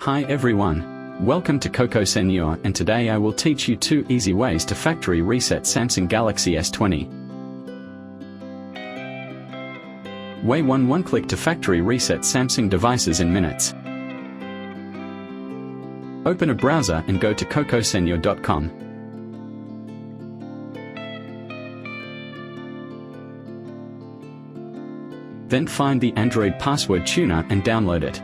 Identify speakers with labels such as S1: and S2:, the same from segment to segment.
S1: Hi everyone. Welcome to Coco Senior, and today I will teach you 2 easy ways to factory reset Samsung Galaxy S20. Way 1. One click to factory reset Samsung devices in minutes. Open a browser and go to cocosenior.com. Then find the Android password tuner and download it.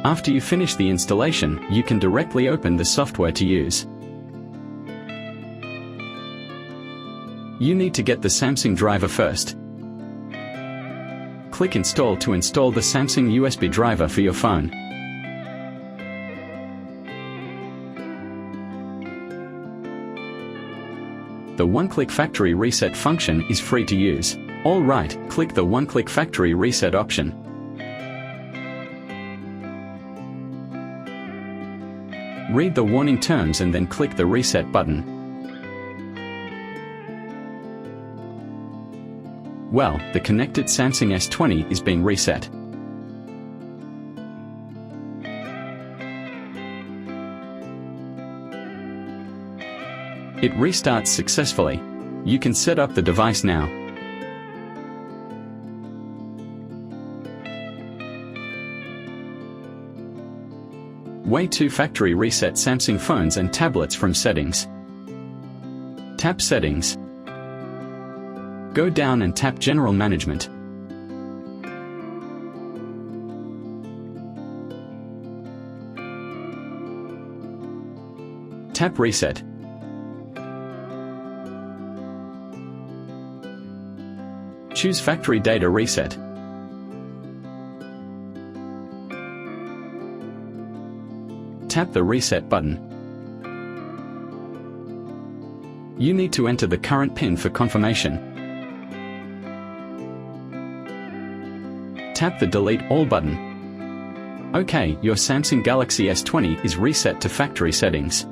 S1: After you finish the installation, you can directly open the software to use. You need to get the Samsung driver first. Click Install to install the Samsung USB driver for your phone. The one-click factory reset function is free to use. Alright, click the one-click factory reset option. Read the warning terms and then click the reset button. Well, the connected Samsung S20 is being reset. It restarts successfully. You can set up the device now. Way 2. Factory reset Samsung phones and tablets from Settings. Tap Settings. Go down and tap General Management. Tap Reset. Choose Factory Data Reset. Tap the Reset button. You need to enter the current PIN for confirmation. Tap the Delete All button. OK, your Samsung Galaxy S20 is reset to factory settings.